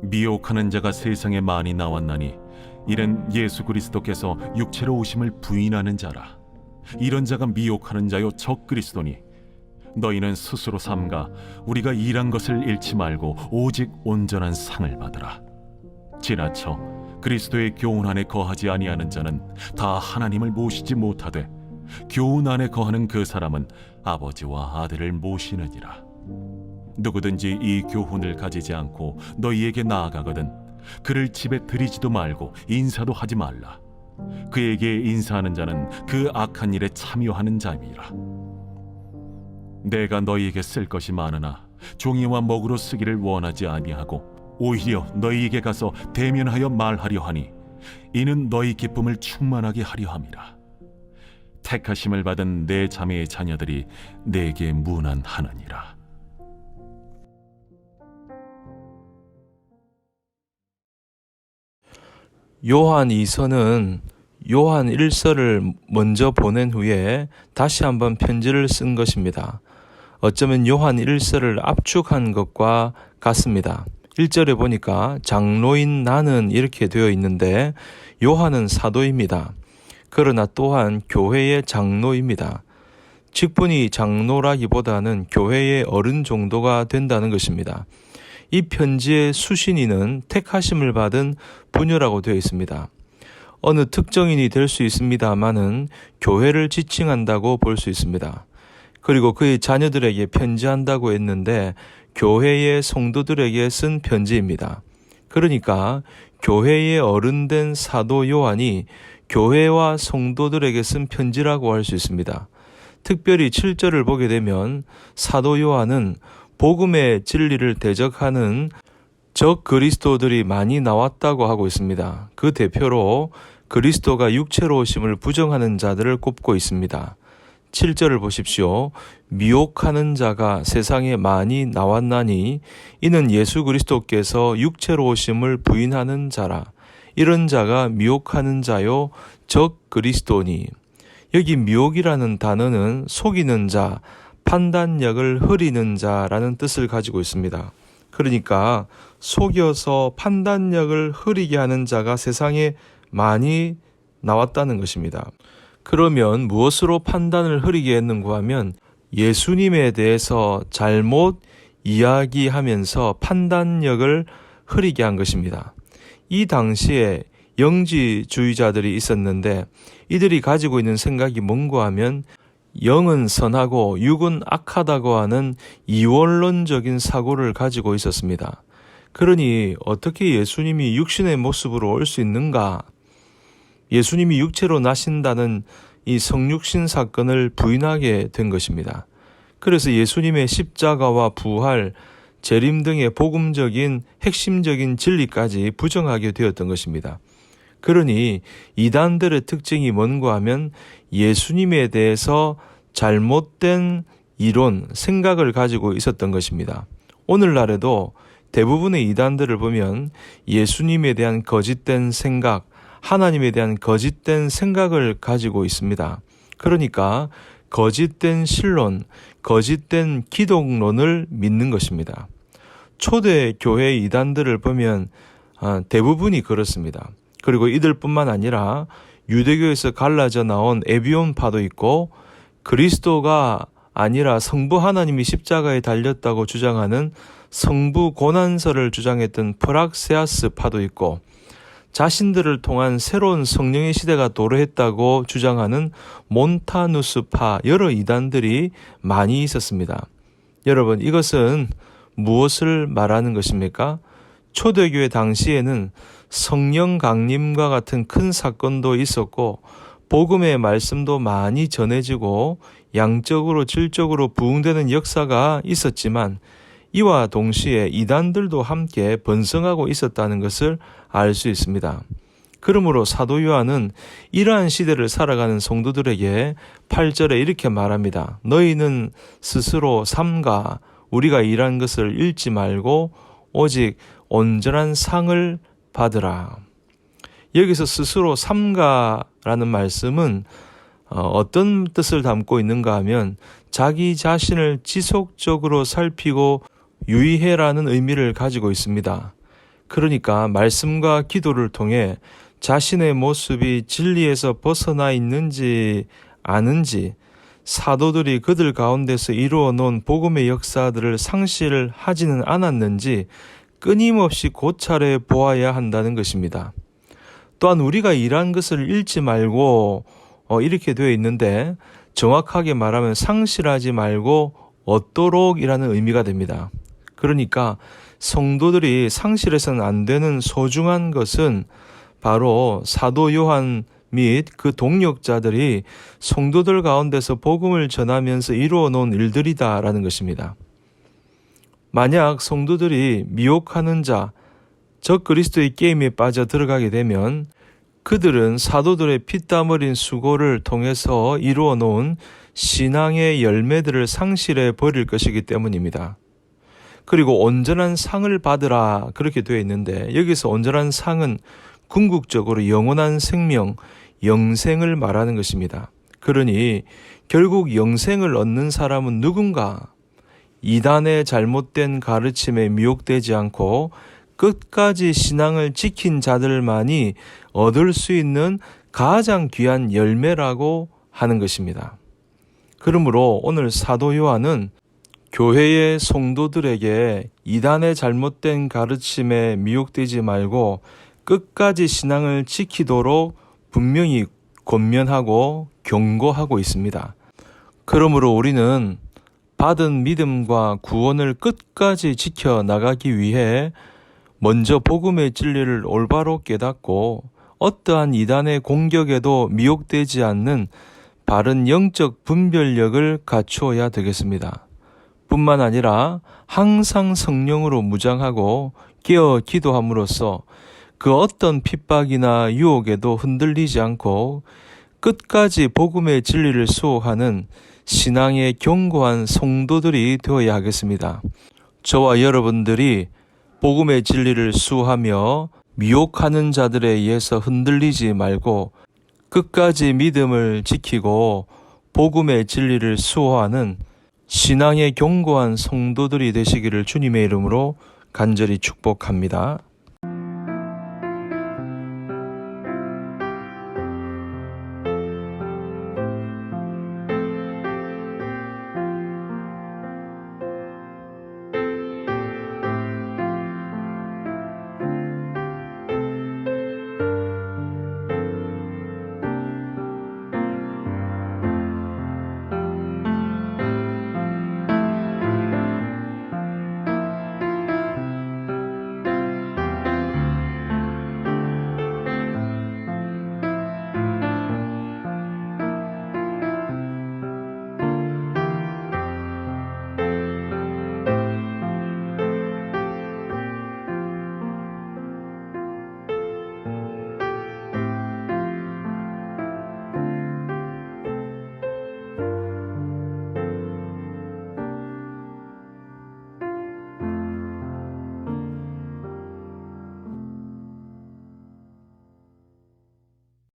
미혹하는 자가 세상에 많이 나왔나니 이는 예수 그리스도께서 육체로 오심을 부인하는 자라. 이런 자가 미혹하는 자요 적 그리스도니 너희는 스스로 삼가 우리가 일한 것을 잃지 말고 오직 온전한 상을 받으라. 지나쳐 그리스도의 교훈 안에 거하지 아니하는 자는 다 하나님을 모시지 못하되 교훈 안에 거하는 그 사람은 아버지와 아들을 모시느니라. 누구든지 이 교훈을 가지지 않고 너희에게 나아가거든 그를 집에 들이지도 말고 인사도 하지 말라. 그에게 인사하는 자는 그 악한 일에 참여하는 자임이라. 내가 너희에게 쓸 것이 많으나 종이와 먹으로 쓰기를 원하지 아니하고 오히려 너희에게 가서 대면하여 말하려 하니 이는 너희 기쁨을 충만하게 하려 함이라. 택하심을 받은 내 자매의 자녀들이 내게 문안하느니라. 요한 2서는 요한 1서를 먼저 보낸 후에 다시 한번 편지를 쓴 것입니다. 어쩌면 요한 1서를 압축한 것과 같습니다. 1절에 보니까 장로인 나는 이렇게 되어 있는데 요한은 사도입니다. 그러나 또한 교회의 장로입니다. 직분이 장로라기보다는 교회의 어른 정도가 된다는 것입니다. 이 편지의 수신인은 택하심을 받은 부녀라고 되어 있습니다. 어느 특정인이 될 수 있습니다마는 교회를 지칭한다고 볼 수 있습니다. 그리고 그의 자녀들에게 편지한다고 했는데 교회의 성도들에게 쓴 편지입니다. 그러니까 교회의 어른된 사도 요한이 교회와 성도들에게 쓴 편지라고 할 수 있습니다. 특별히 7절을 보게 되면 사도 요한은 복음의 진리를 대적하는 적 그리스도들이 많이 나왔다고 하고 있습니다. 그 대표로 그리스도가 육체로 오심을 부정하는 자들을 꼽고 있습니다. 7절을 보십시오. 미혹하는 자가 세상에 많이 나왔나니 이는 예수 그리스도께서 육체로 오심을 부인하는 자라. 이런 자가 미혹하는 자요 적 그리스도니. 여기 미혹이라는 단어는 속이는 자, 판단력을 흐리는 자라는 뜻을 가지고 있습니다. 그러니까 속여서 판단력을 흐리게 하는 자가 세상에 많이 나왔다는 것입니다. 그러면 무엇으로 판단을 흐리게 했는가 하면 예수님에 대해서 잘못 이야기하면서 판단력을 흐리게 한 것입니다. 이 당시에 영지주의자들이 있었는데 이들이 가지고 있는 생각이 뭔가 하면 영은 선하고 육은 악하다고 하는 이원론적인 사고를 가지고 있었습니다. 그러니 어떻게 예수님이 육신의 모습으로 올 수 있는가? 예수님이 육체로 나신다는 이 성육신 사건을 부인하게 된 것입니다. 그래서 예수님의 십자가와 부활, 재림 등의 복음적인 핵심적인 진리까지 부정하게 되었던 것입니다. 그러니 이단들의 특징이 뭔가 하면 예수님에 대해서 잘못된 이론, 생각을 가지고 있었던 것입니다. 오늘날에도 대부분의 이단들을 보면 예수님에 대한 거짓된 생각, 하나님에 대한 거짓된 생각을 가지고 있습니다. 그러니까 거짓된 신론, 거짓된 기독론을 믿는 것입니다. 초대 교회 이단들을 보면 대부분이 그렇습니다. 그리고 이들뿐만 아니라 유대교에서 갈라져 나온 에비온파도 있고 그리스도가 아니라 성부 하나님이 십자가에 달렸다고 주장하는 성부 고난설을 주장했던 프락세아스파도 있고 자신들을 통한 새로운 성령의 시대가 도래했다고 주장하는 몬타누스파 여러 이단들이 많이 있었습니다. 여러분, 이것은 무엇을 말하는 것입니까? 초대교회 당시에는 성령 강림과 같은 큰 사건도 있었고 복음의 말씀도 많이 전해지고 양적으로 질적으로 부흥되는 역사가 있었지만 이와 동시에 이단들도 함께 번성하고 있었다는 것을 알 수 있습니다. 그러므로 사도 요한은 이러한 시대를 살아가는 성도들에게 8절에 이렇게 말합니다. 너희는 스스로 삼가 우리가 일한 것을 잃지 말고 오직 온전한 상을 받으라. 여기서 스스로 삼가라는 말씀은 어떤 뜻을 담고 있는가 하면 자기 자신을 지속적으로 살피고 유의해라는 의미를 가지고 있습니다. 그러니까 말씀과 기도를 통해 자신의 모습이 진리에서 벗어나 있는지 아는지, 사도들이 그들 가운데서 이루어 놓은 복음의 역사들을 상실하지는 않았는지 끊임없이 고찰해 보아야 한다는 것입니다. 또한 우리가 일한 것을 잃지 말고 이렇게 되어 있는데, 정확하게 말하면 상실하지 말고 얻도록이라는 의미가 됩니다. 그러니까 성도들이 상실해서는 안 되는 소중한 것은 바로 사도 요한 및 그 동력자들이 성도들 가운데서 복음을 전하면서 이루어 놓은 일들이다라는 것입니다. 만약 성도들이 미혹하는 자, 적 그리스도의 게임에 빠져 들어가게 되면 그들은 사도들의 피땀 흘린 수고를 통해서 이루어 놓은 신앙의 열매들을 상실해 버릴 것이기 때문입니다. 그리고 온전한 상을 받으라 그렇게 되어 있는데, 여기서 온전한 상은 궁극적으로 영원한 생명, 영생을 말하는 것입니다. 그러니 결국 영생을 얻는 사람은 누군가? 이단의 잘못된 가르침에 미혹되지 않고 끝까지 신앙을 지킨 자들만이 얻을 수 있는 가장 귀한 열매라고 하는 것입니다. 그러므로 오늘 사도 요한은 교회의 성도들에게 이단의 잘못된 가르침에 미혹되지 말고 끝까지 신앙을 지키도록 분명히 권면하고 경고하고 있습니다. 그러므로 우리는 받은 믿음과 구원을 끝까지 지켜나가기 위해 먼저 복음의 진리를 올바로 깨닫고 어떠한 이단의 공격에도 미혹되지 않는 바른 영적 분별력을 갖추어야 되겠습니다. 뿐만 아니라 항상 성령으로 무장하고 깨어 기도함으로써 그 어떤 핍박이나 유혹에도 흔들리지 않고 끝까지 복음의 진리를 수호하는 신앙의 견고한 성도들이 되어야 하겠습니다. 저와 여러분들이 복음의 진리를 수호하며 미혹하는 자들에 의해서 흔들리지 말고 끝까지 믿음을 지키고 복음의 진리를 수호하는 신앙의 견고한 성도들이 되시기를 주님의 이름으로 간절히 축복합니다.